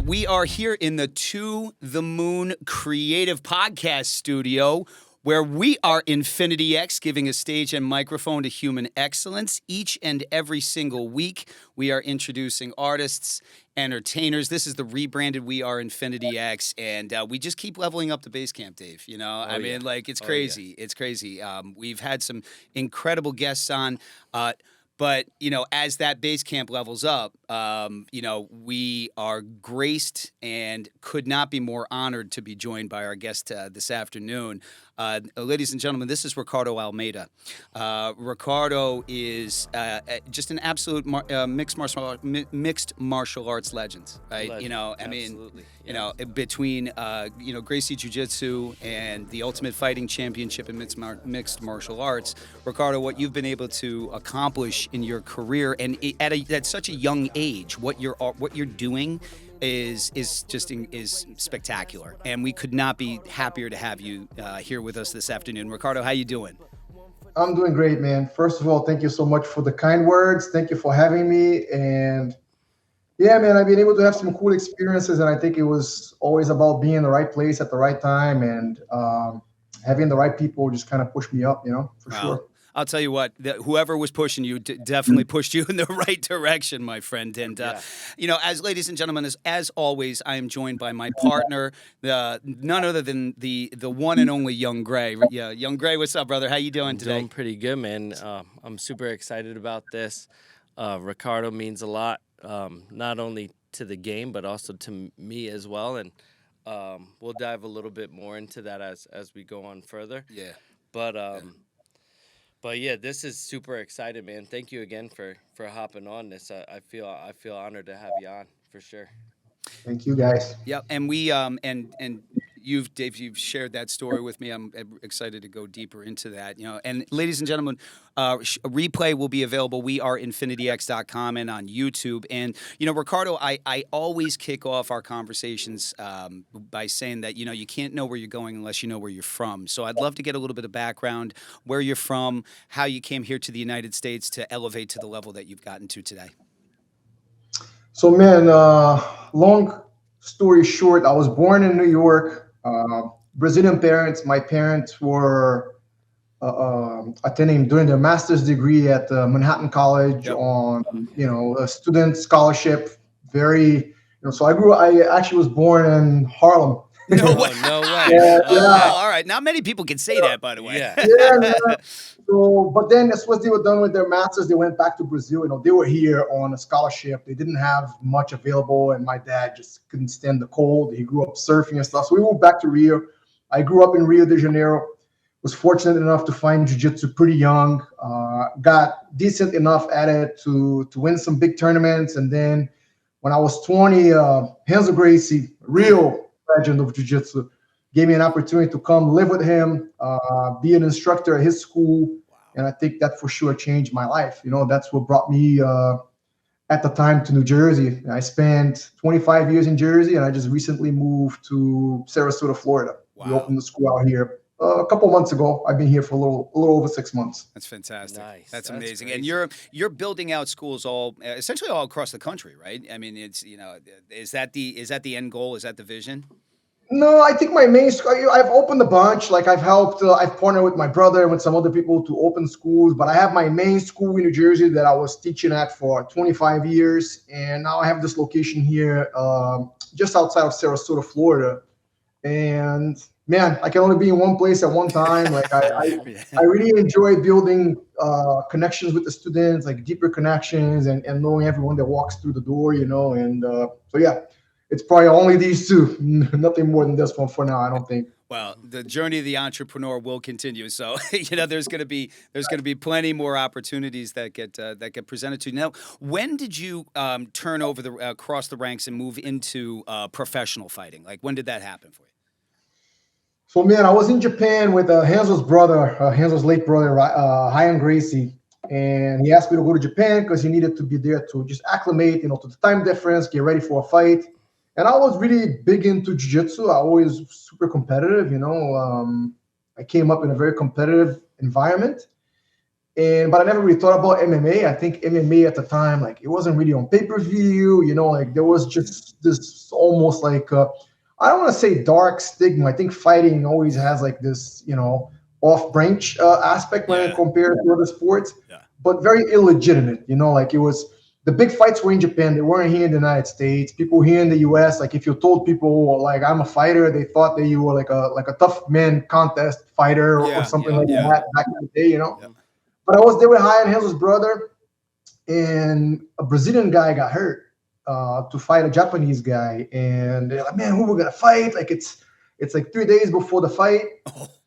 right, we are here in the To the Moon Creative Podcast Studio, where we are Infinity X, giving a stage and microphone to human excellence. Each and every single week, we are introducing artists, entertainers. This is the rebranded We Are Infinity X, and we just keep leveling up the base camp, Dave. You know, it's crazy. It's crazy. We've had some incredible guests on. But, you know, as that base camp levels up, you know, we are graced and could not be more honored to be joined by our guest this afternoon. Ladies and gentlemen, this is Ricardo Almeida. Ricardo is just an absolute mixed martial arts legend, right? Legend. You know, I mean, absolutely. You know, between, you know, Gracie Jiu-Jitsu and the Ultimate Fighting Championship in mixed martial arts, Ricardo, what you've been able to accomplish in your career and at such a young age, what you're doing is spectacular, and we could not be happier to have you here with us this afternoon. Ricardo, how you doing? I'm doing great, man. First of all, thank you so much for the kind words. Thank you for having me. And yeah, man, I've been able to have some cool experiences, and I think it was always about being in the right place at the right time, and having the right people just kind of push me up, you know, for sure. I'll tell you what, whoever was pushing you definitely pushed you in the right direction, my friend. And, you know, ladies and gentlemen, as always, I am joined by my partner, none other than the one and only Young Gray. Yeah, Young Gray, what's up, brother? How you doing today? Doing pretty good, man. I'm super excited about this. Ricardo means a lot, not only to the game, but also to me as well. And we'll dive a little bit more into that as we go on further. Yeah. But yeah, this is super exciting, man. Thank you again for hopping on this. I feel honored to have you on for sure. Thank you, guys. Yeah, and we and Dave, you've shared that story with me. I'm excited to go deeper into that. You know, and ladies and gentlemen, a replay will be available. We are infinityx.com and on YouTube. And you know, Ricardo, I always kick off our conversations by saying that, you know, you can't know where you're going unless you know where you're from. So I'd love to get a little bit of background, where you're from, how you came here to the United States to elevate to the level that you've gotten to today. So, man, long story short, I was born in New York. Brazilian parents. My parents were attending doing their master's degree at Manhattan College on, you know, a student scholarship. So I actually was born in Harlem. No way. No way. Yeah. All right. Not many people can say that, by the way. Yeah. So, but then as soon as they were done with their masters, they went back to Brazil. You know, they were here on a scholarship. They didn't have much available, and my dad just couldn't stand the cold. He grew up surfing and stuff. So we moved back to Rio. I grew up in Rio de Janeiro. Was fortunate enough to find jiu-jitsu pretty young. Got decent enough at it to win some big tournaments. And then when I was 20, Renzo Gracie, real legend of jiu-jitsu, gave me an opportunity to come live with him, be an instructor at his school. Wow. And I think that for sure changed my life. You know, that's what brought me at the time to New Jersey. I spent 25 years in Jersey, and I just recently moved to Sarasota, Florida. Wow. We opened the school out here a couple months ago. I've been here for a little over 6 months. That's fantastic. Nice. That's amazing. Crazy. And you're building out schools essentially all across the country, right? I mean, it's, you know, is that the end goal? Is that the vision? No, I think my main I've opened a bunch. Like I've helped, I've partnered with my brother and with some other people to open schools. But I have my main school in New Jersey that I was teaching at for 25 years. And now I have this location here just outside of Sarasota, Florida. And man, I can only be in one place at one time. Like I really enjoy building connections with the students, like deeper connections and knowing everyone that walks through the door, you know. And so, yeah. It's probably only these two, nothing more than this one for now, I don't think. Well, the journey of the entrepreneur will continue. So, you know, there's going to be plenty more opportunities that get presented to you. Now, when did you turn over across the ranks and move into professional fighting? Like, when did that happen for you? So, man, I was in Japan with Renzo's brother, Renzo's late brother, Ryan Gracie. And he asked me to go to Japan because he needed to be there to just acclimate, you know, to the time difference, get ready for a fight. And I was really big into jiu-jitsu. I always super competitive, you know. I came up in a very competitive environment. But I never really thought about MMA. I think MMA at the time, like it wasn't really on pay-per-view, like there was just this almost like I don't want to say dark stigma. I think fighting always has like this, off-branch aspect when compared to other sports, but very illegitimate. Like it was the big fights were in Japan. They weren't here in the United States. People here in the US, like if you told people like I'm a fighter, they thought that you were like a tough man contest fighter or something like that back in the day. But I was there with Ryan Hansel's brother, and a Brazilian guy got hurt to fight a Japanese guy, and they're like, "Man, who we're gonna fight?" Like it's like 3 days before the fight,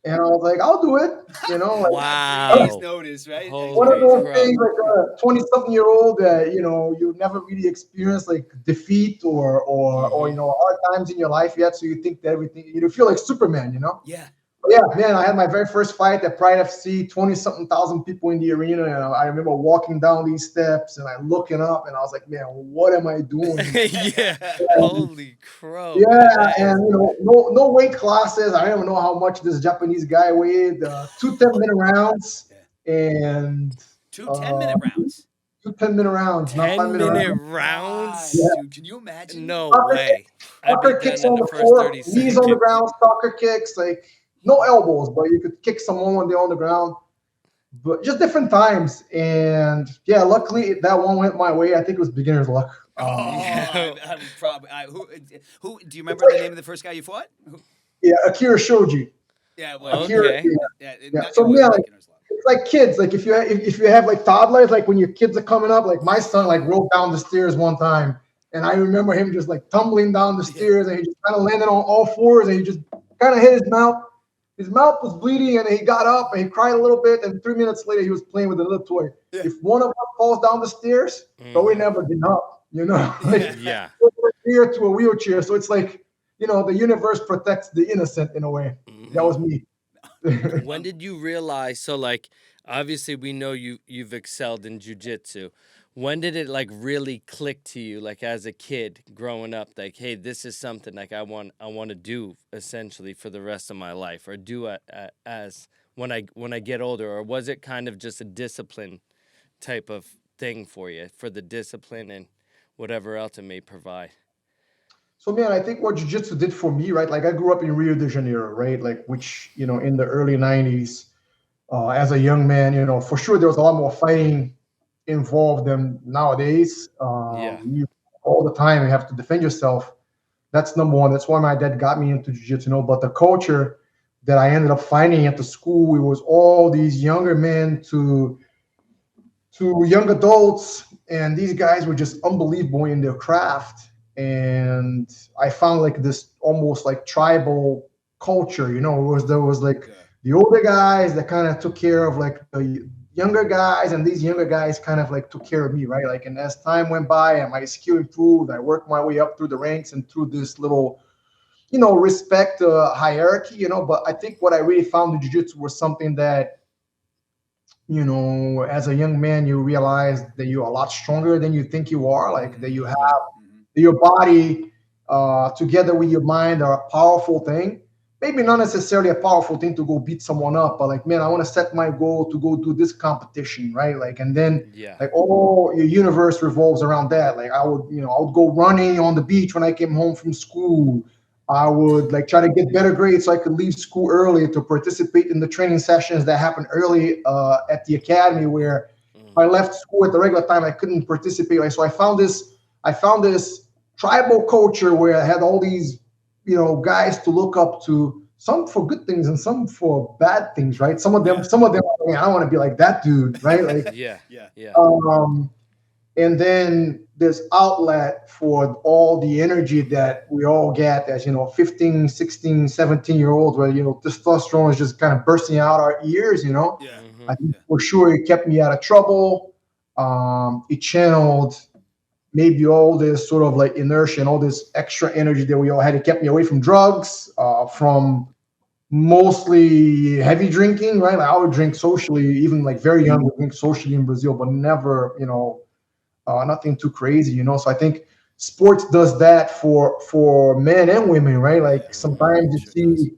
and I was like, "I'll do it." Like, Wow. 3 days notice, right? one of those Holy things, like a 20-something-year-old that you never really experienced like defeat or hard times in your life yet, so you think that everything you feel like Superman, Yeah. Yeah, man, I had my very first fight at Pride FC, 20-something thousand people in the arena. And I remember walking down these steps and I'm looking up and I was like, man, what am I doing? Yeah. Holy crow. Yeah, man, that is- and no weight classes. I don't even know how much this Japanese guy weighed. 2 10-minute rounds and 2 10-minute rounds. 2 10-minute rounds, not 5-minute 10-minute rounds. rounds? Dude, can you imagine? No Soccer way. I'd Soccer be kicks done in on the the first floor, 30 knees on the seconds. ground, soccer kicks, like no elbows, but you could kick someone when they're on the ground. But just different times, and yeah, luckily that one went my way. I think it was beginner's luck. I'm probably. Who do you remember the name of the first guy you fought? Yeah, Akira Shoji. Yeah, well, Akira, Okay. So yeah, like, it's like kids. Like if you have like toddlers, like when your kids are coming up, like my son like rolled down the stairs one time, and I remember him just like tumbling down the stairs, and he just kind of landed on all fours, and he just kind of hit his mouth. His mouth was bleeding, and he got up and he cried a little bit. And 3 minutes later, he was playing with another toy. Yeah. If one of us falls down the stairs, but we never get up, like, Yeah. here to a wheelchair. So it's like, the universe protects the innocent in a way. That was me. When did you realize? So, like, obviously, we know you've excelled in jiu-jitsu. When did it like really click to you, like as a kid growing up, like, hey, this is something like I want to do essentially for the rest of my life, or do it as when I get older, or was it kind of just a discipline type of thing for you, for the discipline and whatever else it may provide? So, man, I think what jiu-jitsu did for me, right? Like I grew up in Rio de Janeiro, right? Like which, in the early 90s, as a young man, for sure there was a lot more fighting involved than nowadays. All the time you have to defend yourself. That's number one. That's why my dad got me into jiu-jitsu. But the culture that I ended up finding at the school, it was all these younger men to young adults, and these guys were just unbelievable in their craft. And I found like this almost like tribal culture. There was like the older guys that kind of took care of like the younger guys, and these younger guys kind of like took care of me, right? Like, and as time went by and my skill improved, I worked my way up through the ranks and through this little, respect hierarchy, But I think what I really found in jiu-jitsu was something that, as a young man, you realize that you're a lot stronger than you think you are, like that you have your body together with your mind are a powerful thing. Maybe not necessarily a powerful thing to go beat someone up, but like, man, I want to set my goal to go do this competition, right? Like, and then like all your universe revolves around that. Like I would go running on the beach when I came home from school. I would like try to get better grades so I could leave school early to participate in the training sessions that happened early at the academy, where if I left school at the regular time, I couldn't participate. Like, so I found this tribal culture where I had all these guys to look up to, some for good things and some for bad things, right? Some of them, man, I want to be like that dude, right? Like, Yeah. and then this outlet for all the energy that we all get as 15, 16, 17-year-olds, where testosterone is just kind of bursting out our ears. I think for sure it kept me out of trouble. It channeled maybe all this sort of like inertia and all this extra energy that we all had. It kept me away from drugs, from mostly heavy drinking, right? Like I would drink socially, even like very young, would drink socially in Brazil, but never, nothing too crazy, So I think sports does that for men and women, right? Like sometimes you see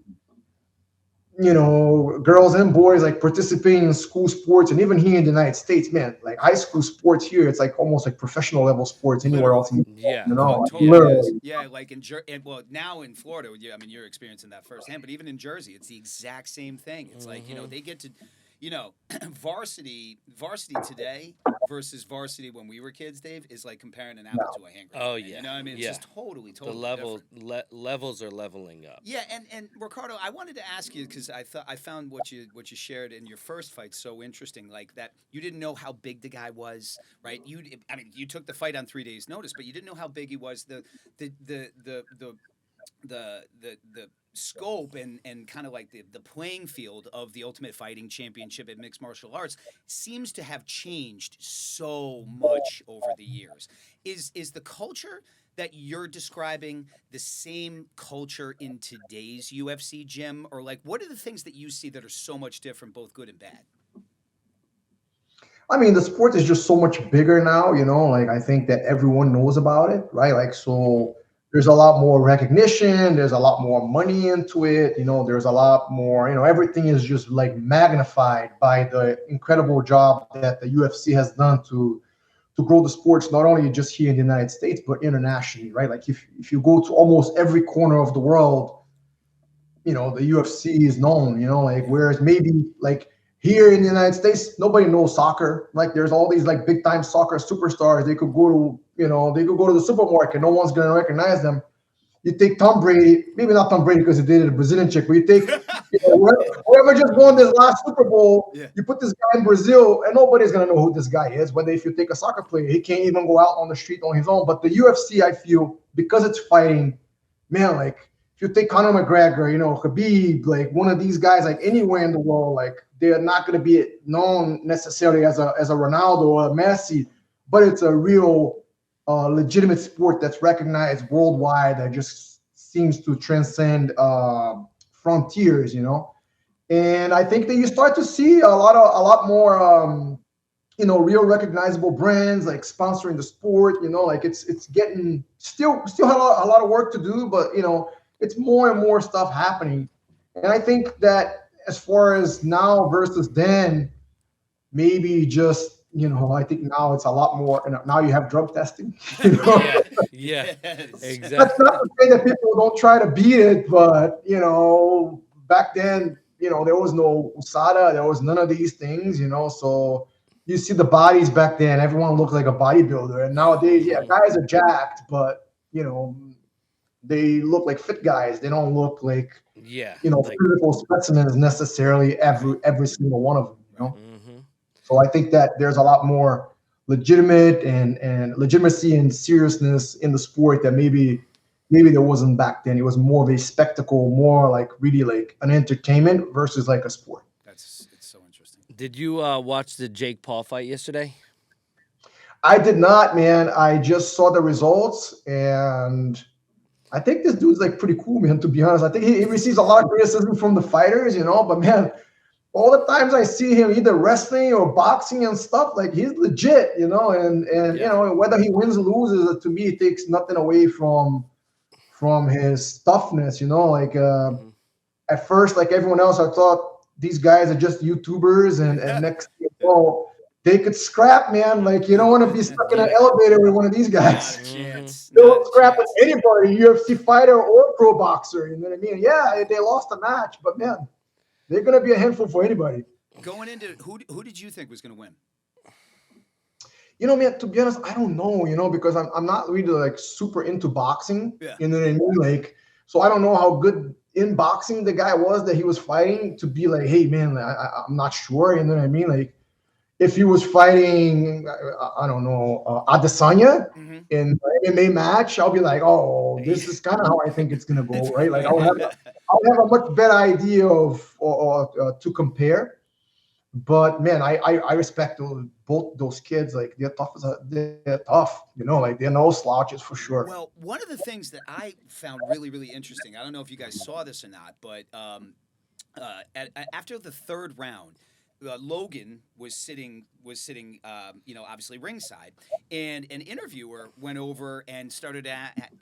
girls and boys like participating in school sports, and even here in the United States, man, like high school sports here, it's like almost like professional level sports anywhere else in Literally. the world, Yeah. Oh, it like totally is. literally. Yeah, like well, now in Florida, I mean, you're experiencing that firsthand, but even in Jersey, it's the exact same thing. It's like, they get to, varsity today versus varsity when we were kids, Dave, is like comparing an apple to a hand grenade. Oh, Man. yeah. You know what I mean? It's Yeah. just totally The different. levels are leveling up. Yeah, and Ricardo, I wanted to ask you because I found what you shared in your first fight so interesting, like that you didn't know how big the guy was, right? You took the fight on 3 days' notice, but you didn't know how big he was. The scope and kind of like the playing field of the Ultimate Fighting Championship in mixed martial arts seems to have changed so much over the years. Is the culture that you're describing the same culture in today's UFC gym, or like what are the things that you see that are so much different, both good and bad? I mean, the sport is just so much bigger now, like I think that everyone knows about it, right? Like, so there's a lot more recognition, there's a lot more money into it, there's a lot more, everything is just like magnified by the incredible job that the UFC has done to grow the sports, not only just here in the United States, but internationally, right? Like if you go to almost every corner of the world, the UFC is known, like whereas maybe like here in the United States, nobody knows soccer. Like there's all these like big time soccer superstars. They could go to, the supermarket. No one's going to recognize them. You take Tom Brady, maybe not Tom Brady because he dated a Brazilian chick, but you take whoever just won this last Super Bowl, Yeah. you put this guy in Brazil, and nobody's gonna know who this guy is. Whether if you take a soccer player, he can't even go out on the street on his own. But the UFC, I feel, because it's fighting, man, like if you take Conor McGregor, Khabib, like one of these guys, like anywhere in the world, like they're not gonna be known necessarily as a Ronaldo or a Messi, but it's a real legitimate sport that's recognized worldwide that just seems to transcend frontiers, And I think that you start to see a lot more, real recognizable brands like sponsoring the sport. Like it's getting still have a lot of work to do, but it's more and more stuff happening. And I think that as far as now versus then, maybe just I think now it's a lot more, and now you have drug testing. Yeah. Yes. Exactly. That's not to say that people don't try to beat it, but back then, there was no USADA, there was none of these things, So you see the bodies back then, everyone looked like a bodybuilder, and nowadays, yeah, guys are jacked, but they look like fit guys. They don't look like Yeah. physical specimens necessarily. Every single one of them. Mm-hmm. So I think that there's a lot more legitimate and legitimacy and seriousness in the sport that maybe there wasn't back then. It was more of a spectacle, more like really like an entertainment versus like a sport. It's so interesting. Did you watch the Jake Paul fight yesterday? I did not, man. I just saw the results, and I think this dude's like pretty cool, man. To be honest, I think he receives a lot of criticism from the fighters, but man, all the times I see him either wrestling or boxing and stuff, like he's legit, and whether he wins or loses, to me, it takes nothing away from his toughness, like at first, like everyone else, I thought these guys are just YouTubers, and next thing you know, they could scrap, man. Like you don't want to be stuck in an elevator with one of these guys. Not a chance. They'll scrap with anybody, UFC fighter or pro boxer. You know what I mean? Yeah, they lost a match, but man, they're going to be a handful for anybody. Going into who did you think was going to win? Man, to be honest, I don't know, because I'm not really like super into boxing. Yeah. You know what I mean? Like, so I don't know how good in boxing the guy was that he was fighting to be like, hey, man, I'm not sure. You know what I mean? Like, if he was fighting, I don't know, Adesanya in an MMA match, I'll be like, oh, this is kind of how I think it's going to go, right? Like, I'll have a much better idea of to compare. But man, I respect both those kids. Like they're tough. They're tough. Like they're no slouches for sure. Well, one of the things that I found really, really interesting, I don't know if you guys saw this or not, but after the third round, Logan was sitting, obviously ringside, and an interviewer went over and started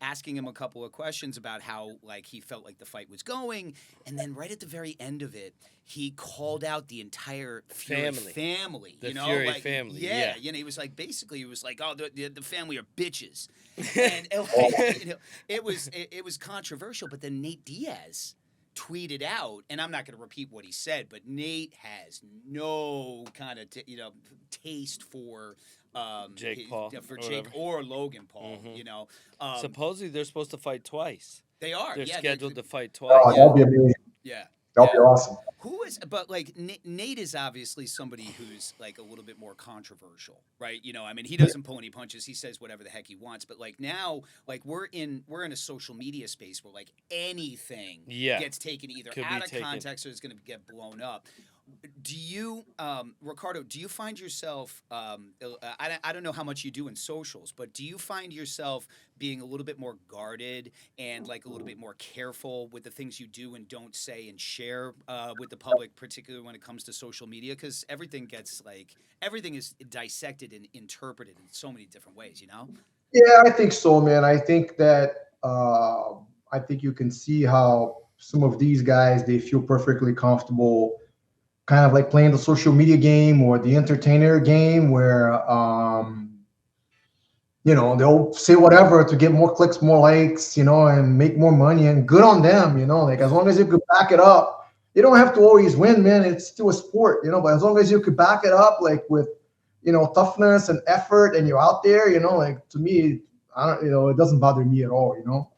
asking him a couple of questions about how like he felt like the fight was going, and then right at the very end of it, he called out the entire Fury family. The Fury like, family. Yeah, he was like oh, the family are bitches, and it was controversial. But then Nate Diaz tweeted out, and I'm not going to repeat what he said, but Nate has no kind of taste for Jake Paul for Jake or Logan Paul. Supposedly they're supposed to fight twice. They are. They're yeah, scheduled to fight Oh, twice. that'll be amazing. Yeah. That'll be awesome. But like Nate is obviously somebody who's like a little bit more controversial, right? He doesn't pull any punches. He says whatever the heck he wants. But like now, like we're in a social media space where like anything gets taken either out of context or is going to get blown up. Do you, Ricardo? Do you find yourself? I don't know how much you do in socials, but do you find yourself being a little bit more guarded and like a little bit more careful with the things you do and don't say and share with the public, particularly when it comes to social media? Because everything is dissected and interpreted in so many different ways. Yeah, I think so, man. I think that I think you can see how some of these guys, they feel perfectly comfortable kind of like playing the social media game or the entertainer game where, they'll say whatever to get more clicks, more likes, and make more money, and good on them, like as long as you could back it up, you don't have to always win, man. It's still a sport, but as long as you could back it up, like with, toughness and effort, and you're out there, like to me, it doesn't bother me at all,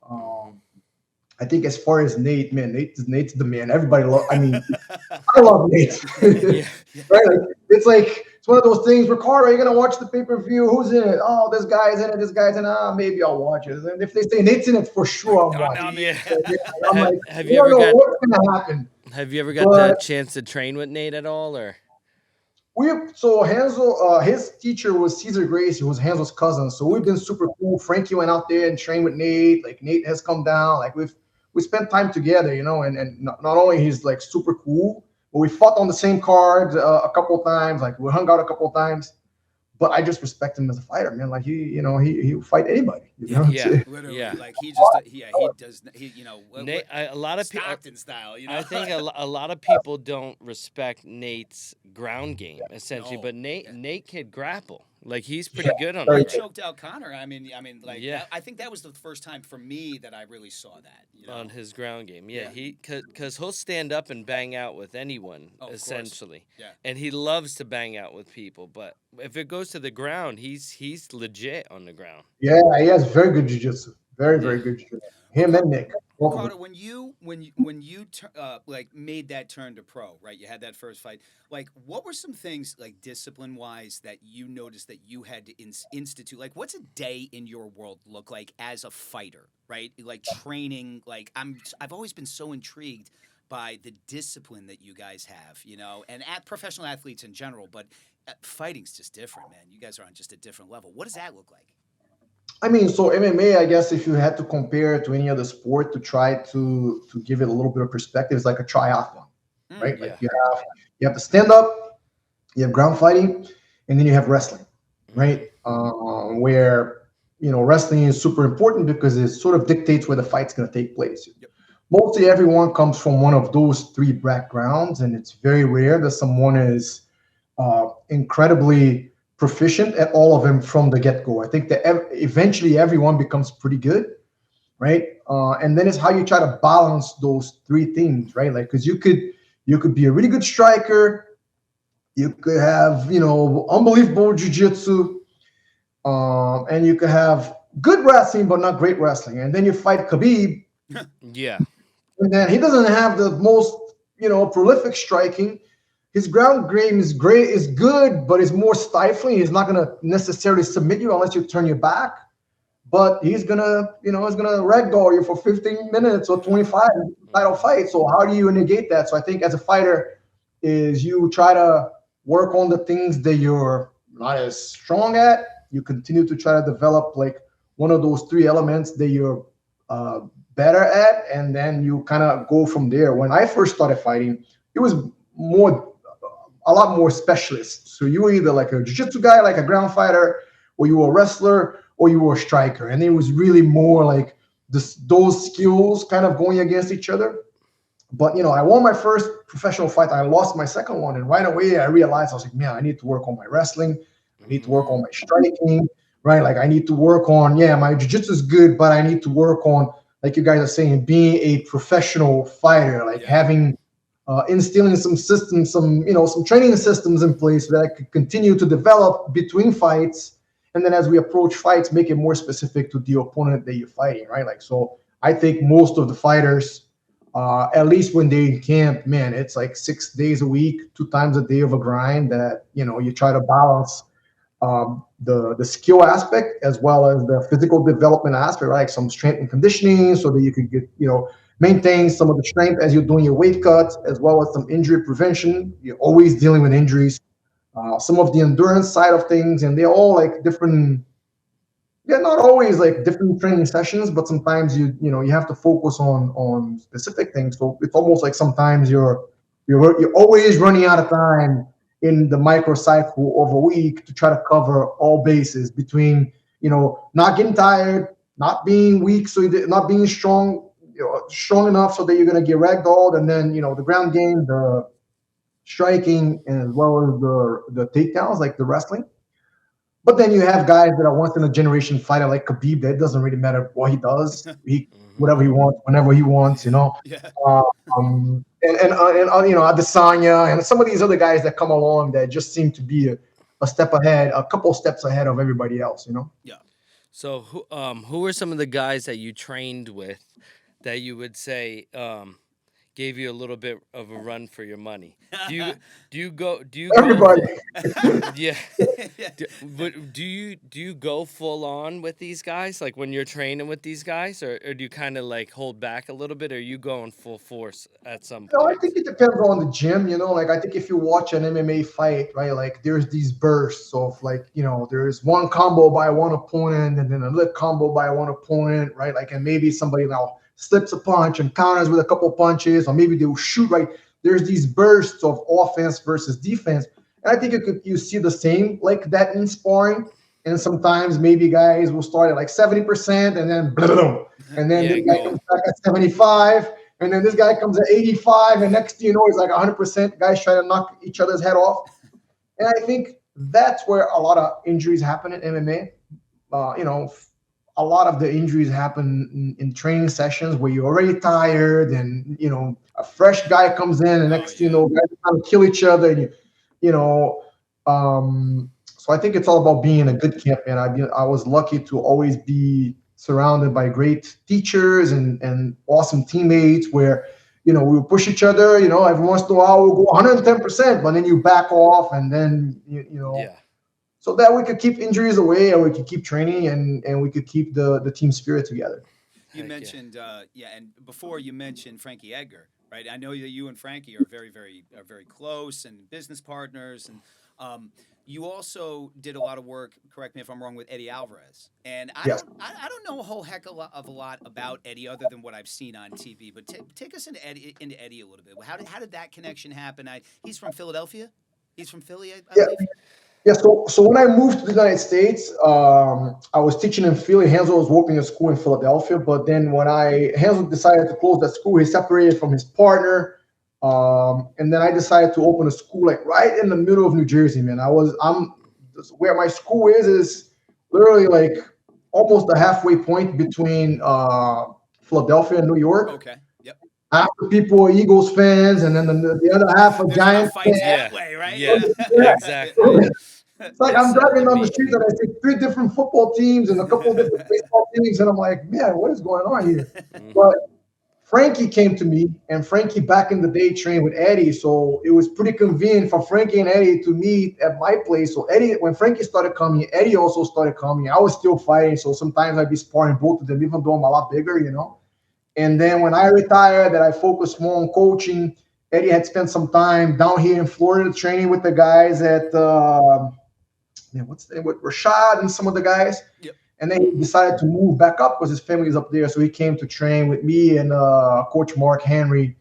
I think as far as Nate, man, Nate's the man. Everybody I love Nate. Right? It's one of those things. Ricardo, are you gonna watch the pay-per-view? Who's in it? Oh, this guy's in it. This guy's in it. Maybe I'll watch it. And if they say Nate's in it, for sure I'll watch it. I'm like, have you ever got what's gonna happen? Have you ever got the chance to train with Nate at all, or? So Hansel, his teacher was Cesar Gracie, who was Hansel's cousin. So we've been super cool. Frankie went out there and trained with Nate. Like Nate has come down. Like we spent time together, and not only he's like super cool, but we fought on the same card a couple of times. Like we hung out a couple of times. But I just respect him as a fighter, man. Like he'll fight anybody. Literally. Yeah. Like he does. Nate, a lot of people Stockton style. I think a lot of people don't respect Nate's ground game essentially, but Nate can grapple. Like he's pretty good on He that. choked out Connor. I think that was the first time for me that I really saw that on his ground game. Yeah. Because he'll stand up and bang out with anyone essentially. Yeah. And he loves to bang out with people, but if it goes to the ground, he's legit on the ground. Yeah, he has very good jiu-jitsu. Very, very good jiu-jitsu. Him and Nick. Ricardo, when you made that turn to pro, right? You had that first fight. Like, what were some things like discipline-wise that you noticed that you had to institute? Like, what's a day in your world look like as a fighter, right? Like training. Like, I've always been so intrigued by the discipline that you guys have, and at professional athletes in general. But fighting's just different, man. You guys are on just a different level. What does that look like? So MMA, I guess if you had to compare it to any other sport to try to give it a little bit of perspective, it's like a triathlon, right? Like you have to stand up, you have ground fighting, and then you have wrestling, right? Where, wrestling is super important because it sort of dictates where the fight's going to take place. Yep. Mostly everyone comes from one of those three backgrounds, and it's very rare that someone is incredibly proficient at all of them from the get-go. I think that eventually everyone becomes pretty good, right? And then it's how you try to balance those three things, right? Like, because you could be a really good striker, you could have unbelievable jiu-jitsu, and you could have good wrestling but not great wrestling. And then you fight Khabib, and then he doesn't have the most prolific striking. His ground game is good, but it's more stifling. He's not gonna necessarily submit you unless you turn your back. But he's gonna ragdoll you for 15 minutes or 25 in the title fight. So how do you negate that? So I think as a fighter, is you try to work on the things that you're not as strong at. You continue to try to develop like one of those three elements that you're better at, and then you kind of go from there. When I first started fighting, it was more a lot more specialists. So you were either like a jiu-jitsu guy, like a ground fighter, or you were a wrestler, or you were a striker. And it was really more like those skills kind of going against each other. But, I won my first professional fight. I lost my second one. And right away, I realized, I was like, man, I need to work on my wrestling. I need to work on my striking, right? Like I need to work on, my jiu-jitsu is good, but I need to work on, like you guys are saying, being a professional fighter, like having, instilling some systems, some training systems in place that I could continue to develop between fights. And then as we approach fights, make it more specific to the opponent that you're fighting, right? Like, so I think most of the fighters, at least when they in camp, man, it's like 6 days a week, 2 times a day of a grind that, you try to balance the skill aspect as well as the physical development aspect, right? Like some strength and conditioning so that you could get, maintain some of the strength as you're doing your weight cuts, as well as some injury prevention. You're always dealing with injuries, some of the endurance side of things, and they're all like different. Yeah, not always like different training sessions, but sometimes you have to focus on specific things. So it's almost like sometimes you're always running out of time in the microcycle of a week to try to cover all bases between not getting tired, not being weak, so not being strong, strong enough so that you're gonna get ragdolled, and then the ground game, the striking, as well as the takedowns, like the wrestling. But then you have guys that are once in a generation fighter like Khabib. That doesn't really matter what he does. He whatever he wants, whenever he wants. Yeah. And Adesanya and some of these other guys that come along that just seem to be a step ahead, a couple steps ahead of everybody else. Yeah. So who were some of the guys that you trained with that you would say gave you a little bit of a run for your money? Do you go Everybody. yeah. Do you go full on with these guys, like when you're training with these guys, or do you kind of like hold back a little bit, or are you going full force at some No, I point? think it depends on the gym, like I think if you watch an MMA fight, right, like there's these bursts of like, there's one combo by one opponent and then another combo by one opponent, right? Like, and maybe somebody now slips a punch and counters with a couple punches, or maybe they'll shoot, right? There's these bursts of offense versus defense. And I think you see the same like that in sparring. And sometimes maybe guys will start at like 70% and then boom, and then this guy comes back at 75. And then this guy comes at 85, and next thing you know, he's like 100%. Guys trying to knock each other's head off. And I think that's where a lot of injuries happen in MMA. A lot of the injuries happen in training sessions where you're already tired, and a fresh guy comes in, and next thing you know, guys are trying to kill each other. And so I think it's all about being a good camp, man. I was lucky to always be surrounded by great teachers and awesome teammates where, we would push each other, every once in a while we'll go 110%, but then you back off, and then, so that we could keep injuries away, and we could keep training, and we could keep the team spirit together. You mentioned, and before you mentioned Frankie Edgar, right? I know that you and Frankie are very close and business partners, and you also did a lot of work. Correct me if I'm wrong, with Eddie Alvarez, and I don't know a whole heck of a lot about Eddie other than what I've seen on TV. But take us into Eddie a little bit. How did that connection happen? He's from Philadelphia. He's from Philly, I believe. Yeah, so when I moved to the United States, I was teaching in Philly. Hansel was working at school in Philadelphia, but then when Hansel decided to close that school, he separated from his partner, and then I decided to open a school like right in the middle of New Jersey, man. Where my school is literally like almost the halfway point between Philadelphia and New York. Okay. Yep. Half the people are Eagles fans, and then the other half are Giants fans. That way, right? Yeah. Exactly. It's like I'm driving down the street and I see 3 different football teams and a couple of different baseball teams, and I'm like, man, what is going on here? But Frankie came to me, and Frankie back in the day trained with Eddie, so it was pretty convenient for Frankie and Eddie to meet at my place. So when Frankie started coming, Eddie also started coming. I was still fighting, so sometimes I'd be sparring both of them, even though I'm a lot bigger, And then when I retired, that I focused more on coaching, Eddie had spent some time down here in Florida training with the guys at with Rashad and some of the guys. Yep. And then he decided to move back up because his family is up there. So he came to train with me and Coach Mark Henry.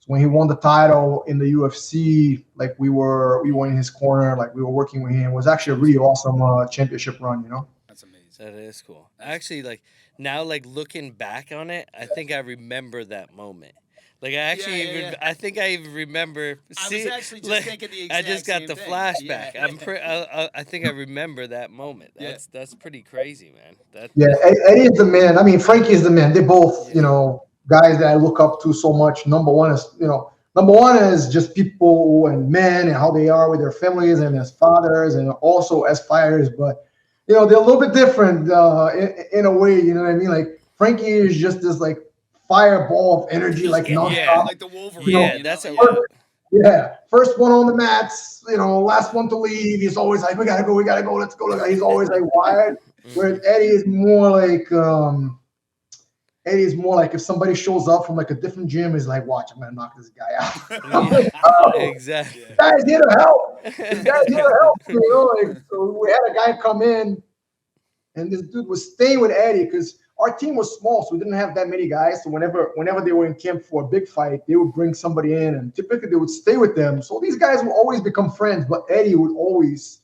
So when he won the title in the UFC, like we were in his corner, like we were working with him. It was actually a really awesome championship run, you know. That's amazing. That is cool. Actually, like now, like looking back on it, I think I remember that moment. Like I actually I think I even remember. I was actually just thinking the exact I just got same the thing. flashback. Yeah. I think I remember that moment. That's pretty crazy, man. Eddie is the man. I mean, Frankie is the man. They both, you know, guys that I look up to so much. Number one is just people and men and how they are with their families and as fathers and also as fighters. But, you know, they're a little bit different in a way, you know what I mean? Like Frankie is just this like fireball of energy, like nonstop. Like the Wolverine. You know, Yeah, that's a first one on the mats, you know, last one to leave. He's always like, we gotta go, let's go. He's always like wired. Whereas Eddie is more like if somebody shows up from like a different gym, he's like, watch, I'm gonna knock this guy out. Like, exactly. This guy's here to help. You know, like so we had a guy come in, and this dude was staying with Eddie because our team was small, so we didn't have that many guys. So whenever they were in camp for a big fight, they would bring somebody in, and typically they would stay with them. So these guys would always become friends, but Eddie would always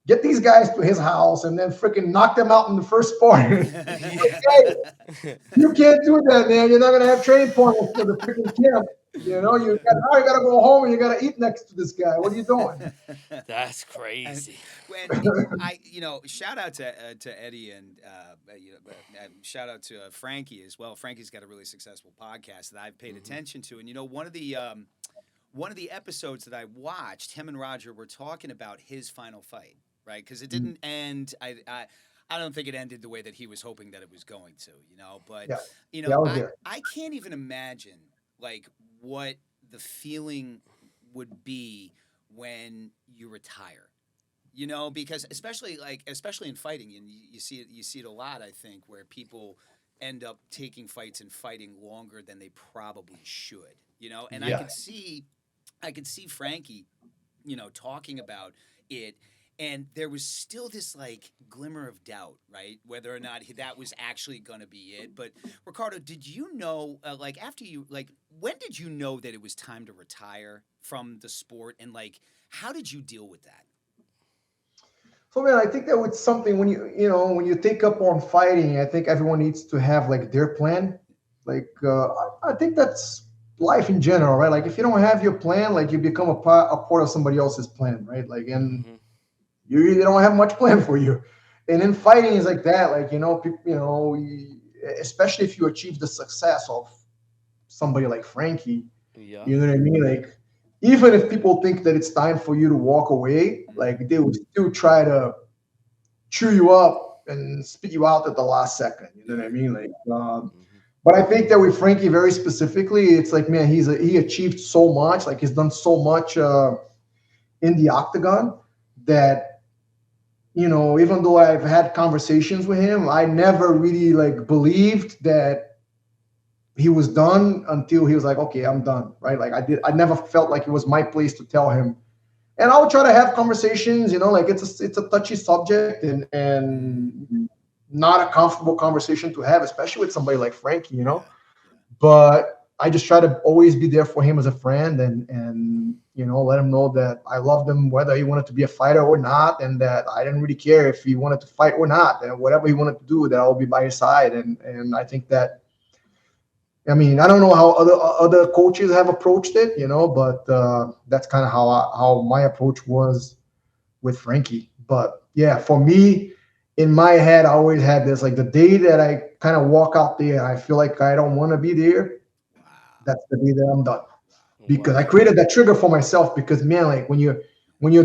get these guys to his house and then freaking knock them out in the first spar. Like, hey, you can't do that, man. You're not gonna have training partners for the freaking camp. You know, you gotta go home and you gotta eat next to this guy. What are you doing? That's crazy. And shout out to Eddie and shout out to Frankie as well. Frankie's got a really successful podcast that I've paid attention to, and one of the episodes that I watched, him and Roger were talking about his final fight, right? Because it didn't end. I don't think it ended the way that he was hoping that it was going to, But I can't even imagine like what the feeling would be when you retire. Because especially in fighting, and you see it a lot, I think, where people end up taking fights and fighting longer than they probably should. And I could see Frankie, talking about it, and there was still this like glimmer of doubt, right, whether or not that was actually going to be it. But Ricardo, did you know, when did you know that it was time to retire from the sport, and like, how did you deal with that? So man, I think that was something when you take up on fighting, I think everyone needs to have like their plan. Like I think that's life in general, right? Like if you don't have your plan, like you become a part of somebody else's plan, right? Like, and you really don't have much plan for you. And in fighting is like that, like, especially if you achieve the success of somebody like Frankie, you know what I mean? Like, even if people think that it's time for you to walk away, like they would still try to chew you up and spit you out at the last second. You know what I mean? Like, but I think that with Frankie very specifically, it's like, man, he achieved so much. Like he's done so much in the Octagon that, even though I've had conversations with him, I never really like believed that he was done until he was like, okay, I'm done, right? Like I never felt like it was my place to tell him. And I would try to have conversations, like it's a touchy subject and not a comfortable conversation to have, especially with somebody like Frankie, But I just try to always be there for him as a friend and let him know that I loved him, whether he wanted to be a fighter or not, and that I didn't really care if he wanted to fight or not, and whatever he wanted to do, that I'll be by his side. And I think that, I mean, I don't know how other coaches have approached it, but that's kind of how my approach was with Frankie. But yeah, for me, in my head, I always had this, like the day that I kind of walk out there, I feel like I don't want to be there. That's the day that I'm done, because I created that trigger for myself. Because man, like when you're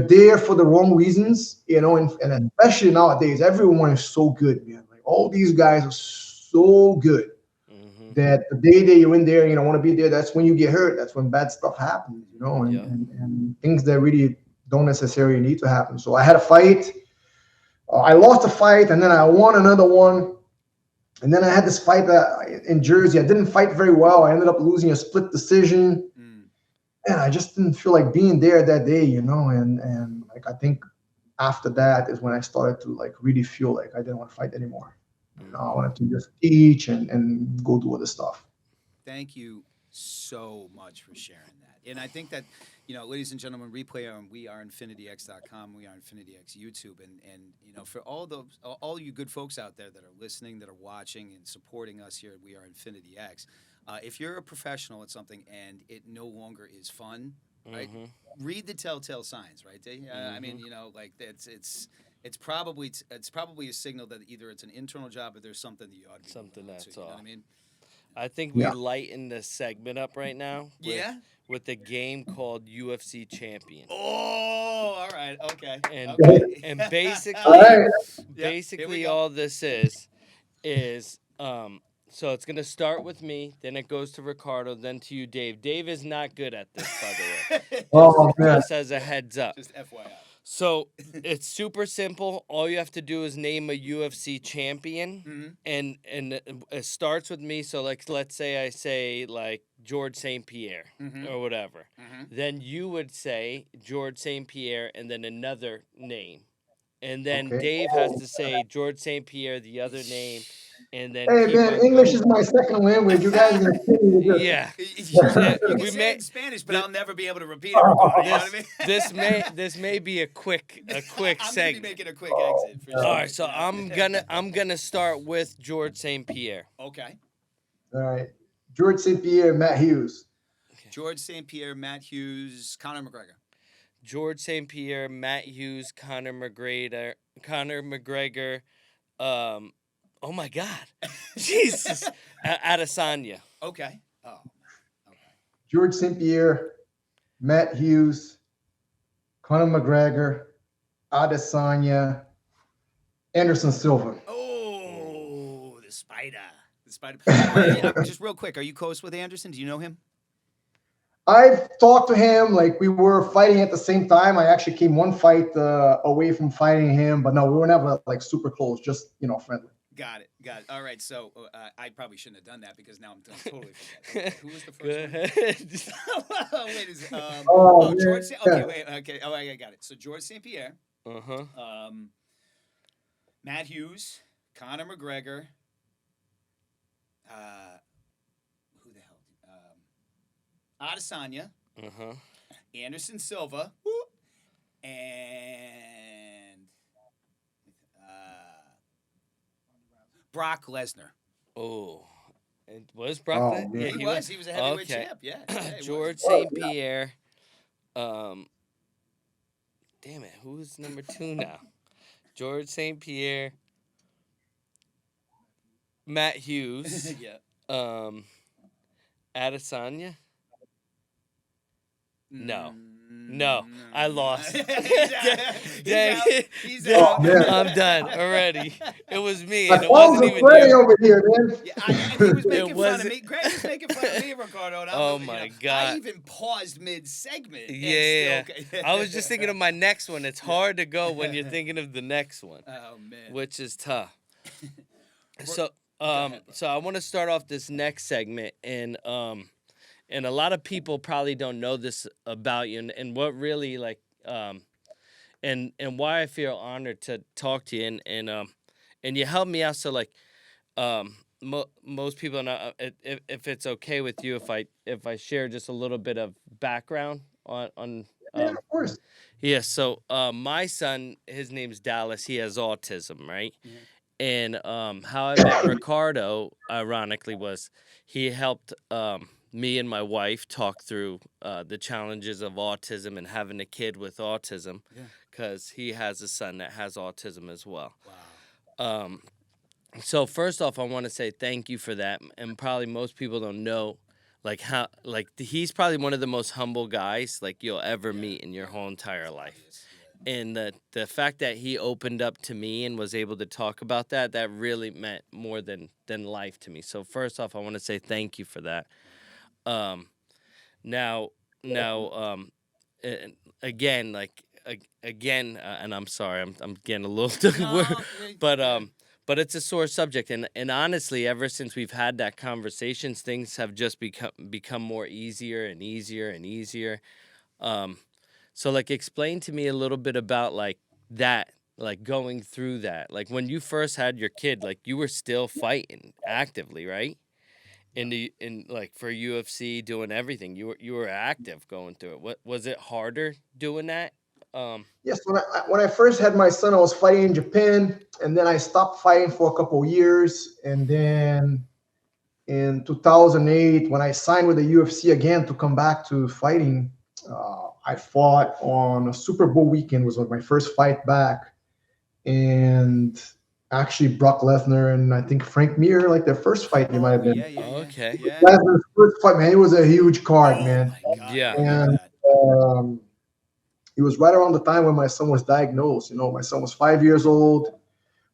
there for the wrong reasons, and especially nowadays, everyone is so good, man. Like all these guys are so good. That the day that you're in there, you don't want to be there, that's when you get hurt. That's when bad stuff happens, and things that really don't necessarily need to happen. So I had a fight. I lost a fight, and then I won another one. And then I had this fight in Jersey. I didn't fight very well. I ended up losing a split decision. And I just didn't feel like being there that day, and like I think after that is when I started to like really feel like I didn't want to fight anymore. I wanted to just teach and go do other stuff. Thank you so much for sharing that. And I think that, ladies and gentlemen, replay on weareinfinityx.com, We Are Infinity X YouTube, and for all you good folks out there that are listening, that are watching and supporting us here at We Are Infinity X, if you're a professional at something and it no longer is fun, right? Read the telltale signs, right? I mean, like it's probably a signal that either it's an internal job or there's something that you ought to be Something that's to, you know what I mean? I think we lighten the segment up right now. With a game called UFC Champion. Oh, all right, okay. And basically, Yep, all this is so it's gonna start with me, then it goes to Ricardo, then to you, Dave. Dave is not good at this, by the way. Oh, man. Just as a heads up. Just FYI. So it's super simple. All you have to do is name a UFC champion, and it starts with me. So let's say I say like George St. Pierre or whatever. Then you would say George St. Pierre and then another name, and then Dave has to say George St. Pierre, the other name, and then hey man, English is my second language. You guys are yeah. You can say it in Spanish, but I'll never be able to repeat it. Ricardo, you know what I mean? This may be a quick I'm segment. gonna be making a quick exit. For sure. All right, so I'm gonna start with George St. Pierre. Okay. All right. George St. Pierre, Matt Hughes. George St. Pierre, Matt Hughes, Conor McGregor. George St. Pierre, Matt Hughes, Conor McGregor. Oh my God, Jesus, Adesanya. Okay. Oh. Okay. George St. Pierre, Matt Hughes, Conor McGregor, Adesanya, Anderson Silva. Oh, the spider. Just real quick, are you close with Anderson? Do you know him? I've talked to him, like we were fighting at the same time. I actually came one fight away from fighting him, but no, we were never like super close, just, friendly. Got it. All right, so I probably shouldn't have done that because now I'm totally forget. Who was the first one? Wait, is it, George? Okay. Oh, I got it. So George St. Pierre. Matt Hughes, Conor McGregor. Who the hell? Adesanya. Anderson Silva. And Brock Lesnar. Oh, it was Brock Lesnar? Yeah, he was. He was a heavyweight champ. Yeah. George St. Pierre. Damn it, who's number 2 now? George St. Pierre. Matt Hughes. Yeah. Adesanya. No, I lost. He's out. I'm done already. It was me, and it I wasn't even you. you. Over here, man. Yeah, he was making fun of me. Greg was making fun of me, Ricardo. And Oh my God! I even paused mid-segment. Yeah. Okay. I was just thinking of my next one. It's hard to go when you're thinking of the next one. Oh man. Which is tough. So I want to start off this next segment, and a lot of people probably don't know this about you, and what really and why I feel honored to talk to you, and you helped me out. So most people know if it's okay with you if I share just a little bit of background on. Yeah, of course. Yeah. So my son, his name's Dallas. He has autism, right? Mm-hmm. And how I met Ricardo, ironically, was he helped me and my wife talk through the challenges of autism and having a kid with autism, because he has a son that has autism as well. Wow. So first off, I want to say thank you for that, and probably most people don't know, he's probably one of the most humble guys you'll ever meet in your whole entire life. And the fact that he opened up to me and was able to talk about that really meant more than life to me. So first off, I want to say thank you for that. Now, again, and I'm sorry, I'm getting a little, but it's a sore subject, and honestly, ever since we've had that conversation, things have just become more easier and easier and easier. So explain to me a little bit about that, going through that, when you first had your kid, you were still fighting actively, right? in like for UFC doing everything. You were active going through it. What was it harder doing that? Yes, when I first had my son, I was fighting in Japan, and then I stopped fighting for a couple of years, and then in 2008, when I signed with the UFC again to come back to fighting, I fought on a Super Bowl weekend. Was like my first fight back, and actually Brock Lesnar and I think Frank Mir, like their first fight, it might have been. Okay. Yeah. Lesnar's first fight, man. It was a huge card, Oh man. my God. Yeah. I remember And that. it was right around the time when my son was diagnosed. My son was 5 years old.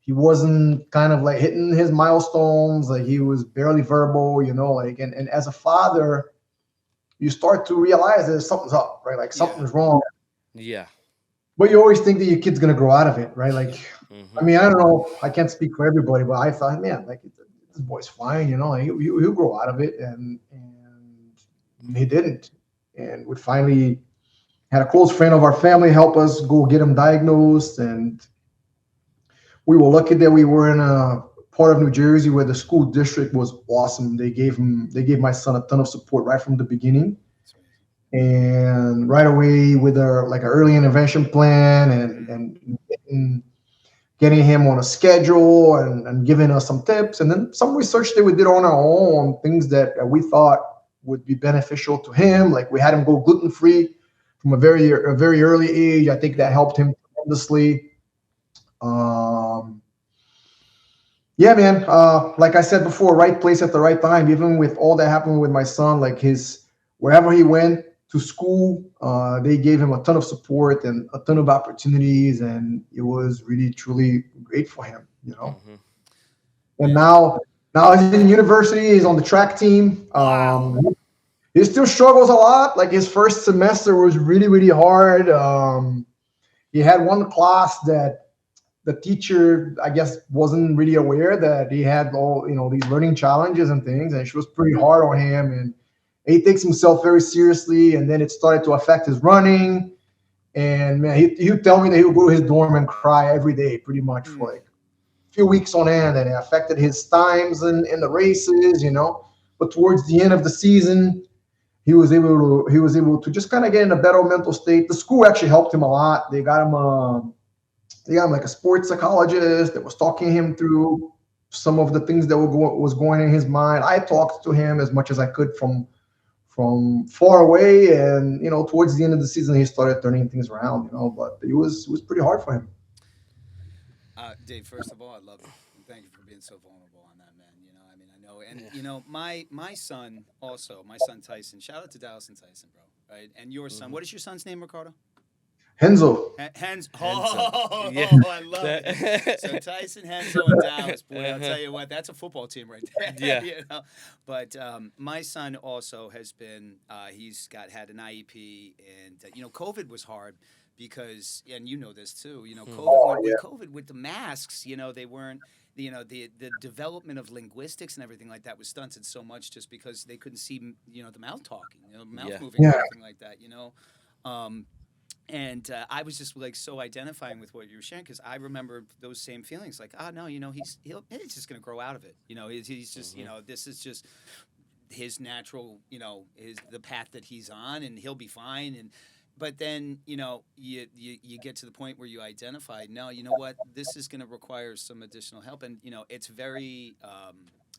He wasn't kind of like hitting his milestones. Like he was barely verbal, and as a father, you start to realize that something's up, right? Like something's wrong. Yeah. But you always think that your kid's going to grow out of it, right? Like, I mean, I don't know. I can't speak for everybody, but I thought, man, like this boy's fine, like he'll grow out of it. And he didn't. And we finally had a close friend of our family help us go get him diagnosed. And we were lucky that we were in a part of New Jersey where the school district was awesome. They gave my son a ton of support right from the beginning. And right away with an early intervention plan and getting him on a schedule and giving us some tips, and then some research that we did on our own, things that we thought would be beneficial to him. Like we had him go gluten-free from a very early age. I think that helped him tremendously. Yeah, man. Like I said before, right place at the right time. Even with all that happened with my son, like wherever he went to school, they gave him a ton of support and a ton of opportunities, and it was really truly great for him, And now he's in university. He's on the track team. He still struggles a lot. Like his first semester was really, really hard. He had one class that the teacher, I guess, wasn't really aware that he had all these learning challenges and things, and she was pretty hard on him. And he takes himself very seriously, and then it started to affect his running. And man, he would tell me that he would go to his dorm and cry every day, pretty much for like a few weeks on end, and it affected his times in the races, But towards the end of the season, he was able to just kind of get in a better mental state. The school actually helped him a lot. They got him like a sports psychologist that was talking him through some of the things that was going in his mind. I talked to him as much as I could from far away, and towards the end of the season he started turning things around, but it was pretty hard for him. Dave, first of all, I love it. Thank you for being so vulnerable on that, man. I mean, I know, and my son also, my son Tyson. Shout out to Dallas and Tyson, bro. Right, and your son. What is your son's name, Ricardo? Henzo. Henzo. Oh, Yeah. I love it. So Tyson, Henzo, and Dallas. Boy, I'll tell you what, that's a football team right there. Yeah. But my son also has been, he's had an IEP, and, COVID was hard because, and you know this too, COVID with the masks, they weren't, the development of linguistics and everything like that was stunted so much just because they couldn't see, the mouth talking, mouth moving, and everything like that, And I was just like so identifying with what you were sharing because I remember those same feelings. Like, no, he's just gonna grow out of it. He's just this is just his natural, the path that he's on, and he'll be fine. But then you get to the point where you identify. No, you know what? This is gonna require some additional help, and it's very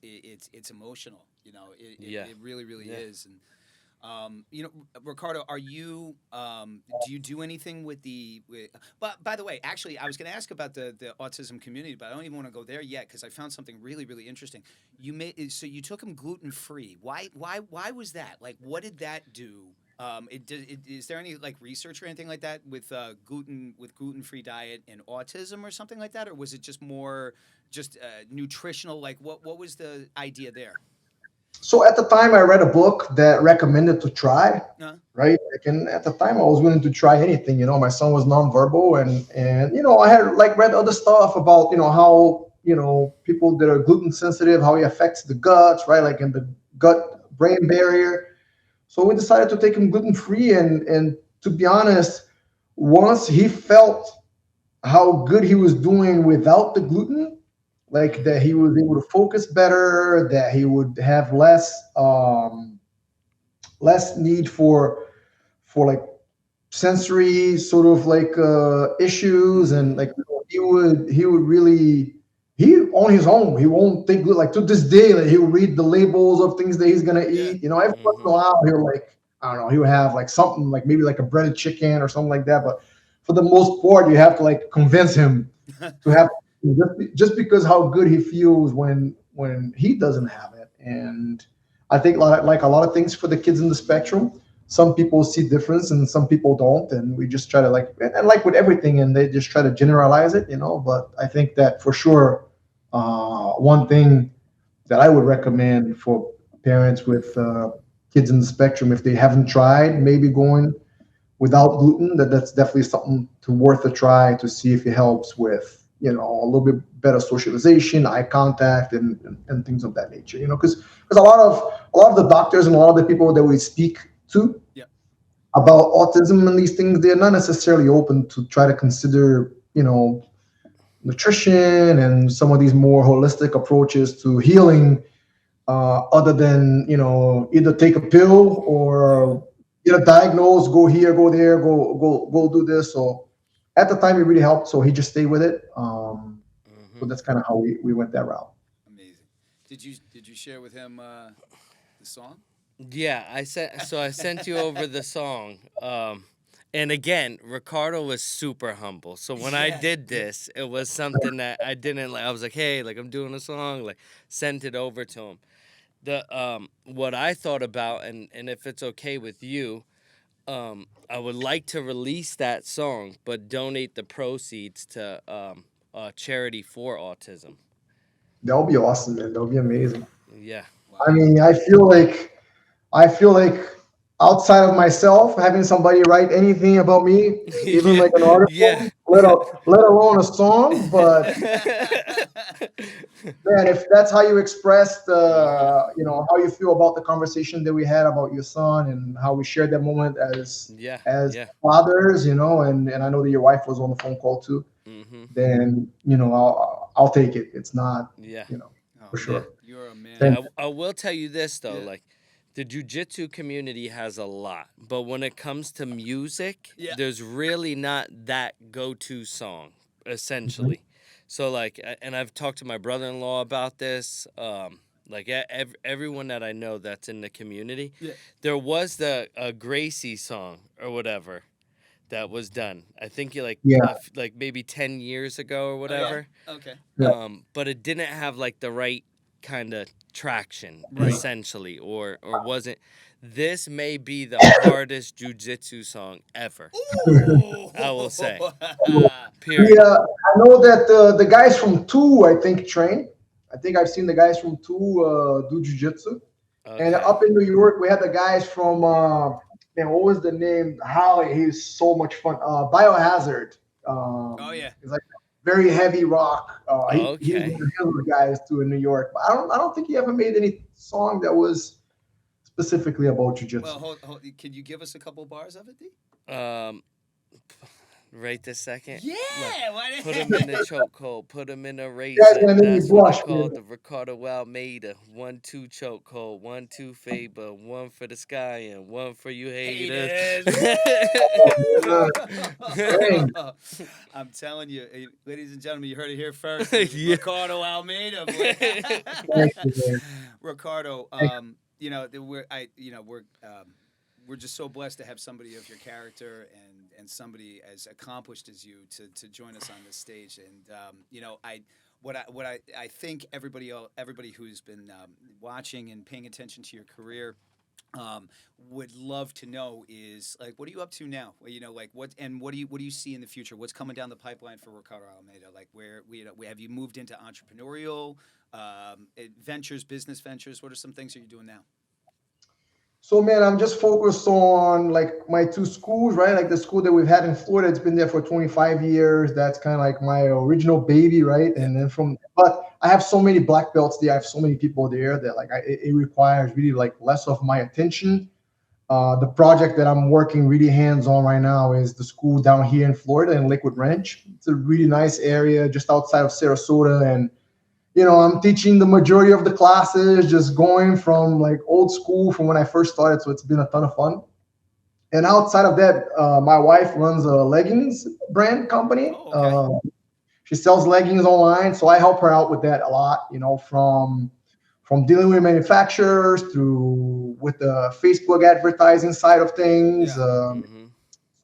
it's emotional. It really is. And Ricardo, are you? Do you do anything with the? But by the way, actually, I was going to ask about the autism community, but I don't even want to go there yet because I found something really, really interesting. So you took him gluten free. Why was that? Like, what did that do? Is there any like research or anything like that with gluten free diet and autism or something like that, or was it just more nutritional? Like, what was the idea there? So at the time, I read a book that recommended to try, right? And at the time, I was willing to try anything. My son was nonverbal, and I had read other stuff about how people that are gluten sensitive, how it affects the guts, right? Like in the gut brain barrier. So we decided to take him gluten free, and to be honest, once he felt how good he was doing without the gluten, like that he was able to focus better, that he would have less need for like sensory sort of like issues, and like he would really, he on his own, he won't think, like to this day, like he'll read the labels of things that he's gonna eat, every once in a while he'll, like, I don't know, he'll have like something like maybe like a breaded chicken or something like that, but for the most part you have to like convince him to have, just because how good he feels when he doesn't have it. And I think like a lot of things for the kids in the spectrum, some people see difference and some people don't, and we just try to like, and like with everything, and they just try to generalize it, but I think that for sure, one thing that I would recommend for parents with kids in the spectrum, if they haven't tried maybe going without gluten, that's definitely something to worth a try, to see if it helps with a little bit better socialization, eye contact, and things of that nature. Because a lot of the doctors and a lot of the people that we speak to about autism and these things, they're not necessarily open to try to consider nutrition and some of these more holistic approaches to healing, other than either take a pill or get a diagnosed, go here, go there, go do this. So at the time it really helped, so he just stayed with it. So that's kind of how we went that route. Amazing. Did you share with him the song? Yeah, I sent you over the song. And again, Ricardo was super humble. So when I did this, it was something that I didn't like. I was like, hey, like I'm doing a song, like sent it over to him. The what I thought about, and if it's okay with you, I would like to release that song, but donate the proceeds to a charity for autism. That would be awesome, man. That would be amazing. Yeah. Wow. I mean, I feel like outside of myself, having somebody write anything about me, even like an article, let alone a song. But man, if that's how you expressed, how you feel about the conversation that we had about your son and how we shared that moment as fathers, and I know that your wife was on the phone call too. Then I'll take it. It's not, for sure. Yeah. You're a man. Yeah, I will tell you this though, like the jiu-jitsu community has a lot, but when it comes to music, there's really not that go-to song, essentially. So like, and I've talked to my brother-in-law about this. Like everyone that I know that's in the community, there was the Gracie song or whatever that was done. I think like maybe 10 years ago or whatever. Oh, yeah. Okay. But it didn't have like the right kind of traction, essentially, or wasn't. This may be the hardest jiu-jitsu song ever. I will say. Period. Yeah, I know that the guys from Two, I think, train. I think I've seen the guys from Two do jiu-jitsu. Okay. And up in New York, we had the guys from, what was the name? Holly, he's so much fun. Biohazard. It's like very heavy rock. He's one of the guys too in New York. But I don't think he ever made any song that was specifically about jiu-jitsu. Well, hold, can you give us a couple bars of it, D? Right this second. Yeah. Put him in the chokehold. Put him in a razor. That's what I call the RicardoAlmeida. 1-2 chokehold. 1-2 Faber. 1 for the sky and 1 for you haters. I'm telling you, ladies and gentlemen, you heard it here first. RicardoAlmeida. Ricardo, we're just so blessed to have somebody of your character and somebody as accomplished as you to join us on this stage. And I think everybody who's been watching and paying attention to your career would love to know is like, what are you up to now? What do you see in the future? What's coming down the pipeline for RicardoAlmeida? Like have you moved into entrepreneurial ventures, business ventures? What are some things that you're doing now? So, man, I'm just focused on like my 2 schools, right? Like the school that we've had in Florida, it's been there for 25 years. That's kind of like my original baby, right? And then but I have so many black belts there. I have so many people there that like it requires really like less of my attention. The project that I'm working really hands-on right now is the school down here in Florida in Lakewood Ranch. It's a really nice area just outside of Sarasota, and I'm teaching the majority of the classes, just going from like old school from when I first started. So it's been a ton of fun. And outside of that, my wife runs a leggings brand company. Oh, okay. She sells leggings online, so I help her out with that a lot. From dealing with manufacturers through with the Facebook advertising side of things. Yeah.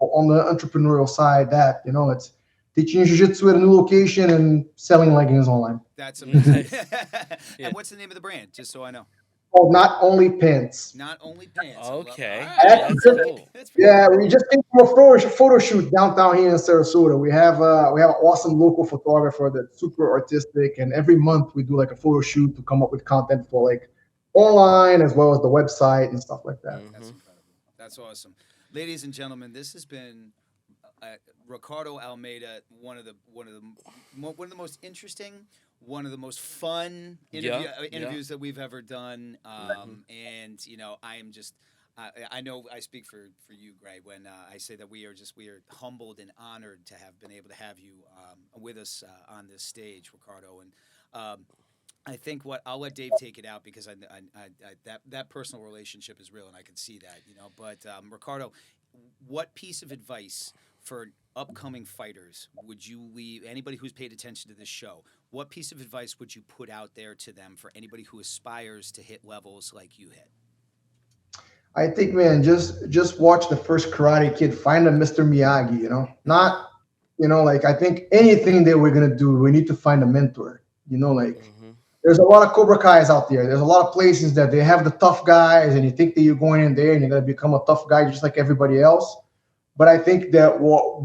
On the entrepreneurial side, it's teaching jiu-jitsu at a new location and selling leggings online. That's amazing. Nice. Yeah. And what's the name of the brand, just so I know? Oh, not only pants. Not only pants. Okay. All right. That's cool. That's pretty Yeah, cool. we just came from a photo shoot downtown here in Sarasota. We have an awesome local photographer that's super artistic, and every month we do like a photo shoot to come up with content for like online as well as the website and stuff like that. That's incredible. That's awesome. Ladies and gentlemen, this has been Ricardo Almeida, one of the most interesting, one of the most fun interviews that we've ever done. And I am just, I know I speak for you, Gray, when I say that we are humbled and honored to have been able to have you with us on this stage, Ricardo. And I think I'll let Dave take it out, because that personal relationship is real, and I can see that, But Ricardo, what piece of advice for upcoming fighters would you leave anybody who's paid attention to this show? What piece of advice would you put out there to them for anybody who aspires to hit levels like you hit? I think, man, just watch the first Karate Kid. Find a Mr. Miyagi. Not, like I think anything that we're gonna do, we need to find a mentor. There's a lot of Cobra Kais out there. There's a lot of places that they have the tough guys, and you think that you're going in there and you're gonna become a tough guy just like everybody else. But I think that what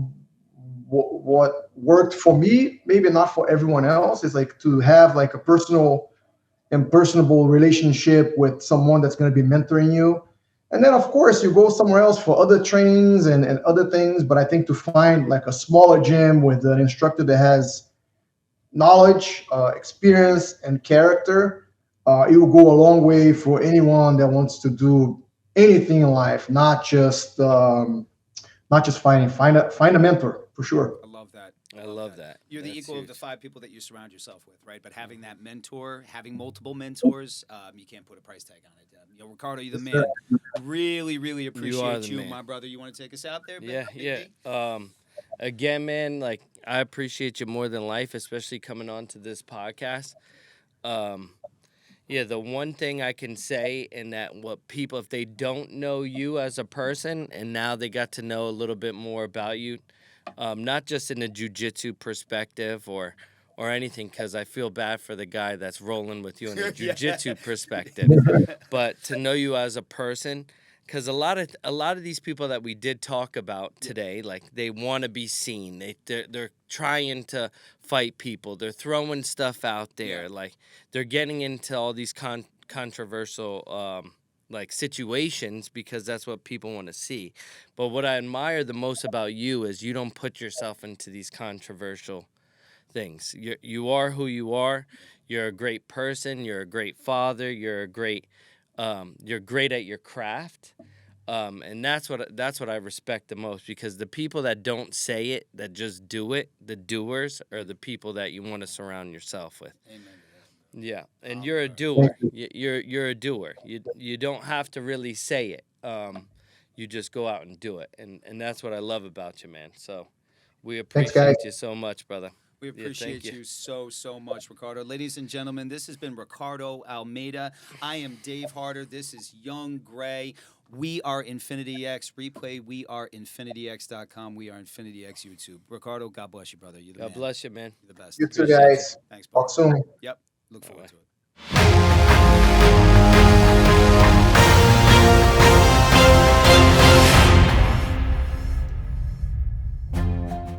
worked for me, maybe not for everyone else, is like to have like a personal and personable relationship with someone that's going to be mentoring you. And then, of course, you go somewhere else for other trainings and other things. But I think to find like a smaller gym with an instructor that has knowledge, experience, and character, it will go a long way for anyone that wants to do anything in life, not just fighting. Find a mentor for sure. I love that. I love that. You're the That's equal of huge. the 5 people that you surround yourself with, right? But having that mentor, having multiple mentors, you can't put a price tag on it. Ricardo, you're the man. Really, really appreciate you, man. my brother. You want to take us out there? Yeah, Big yeah. D? Again, man, like I appreciate you more than life, especially coming on to this podcast. Yeah, the one thing I can say, and that what people, if they don't know you as a person, and now they got to know a little bit more about you, not just in a jiu-jitsu perspective or anything, because I feel bad for the guy that's rolling with you in a jiu-jitsu perspective, but to know you as a person. Because a lot of these people that we did talk about today, like they want to be seen. They're trying to fight people. They're throwing stuff out there. Like they're getting into all these controversial like situations because that's what people want to see. But what I admire the most about you is you don't put yourself into these controversial things. You are who you are. You're a great person. You're a great father. You're great at your craft, and that's what I respect the most, because the people that don't say it, that just do it, the doers, are the people that you want to surround yourself with. Amen. Yeah, and you're a doer. You're a doer. You don't have to really say it. You just go out and do it, and that's what I love about you, man. So we appreciate you so much, brother. We appreciate you so much, Ricardo. Ladies and gentlemen, this has been Ricardo Almeida. I am Dave Harter. This is Young Gray. We are Infinity X Replay. We are InfinityX.com. We are Infinity X YouTube. Ricardo, God bless you, brother. You're the man. God bless you, man. You're the best. You too, guys. Thanks, Talk soon. Yep. Look forward to it.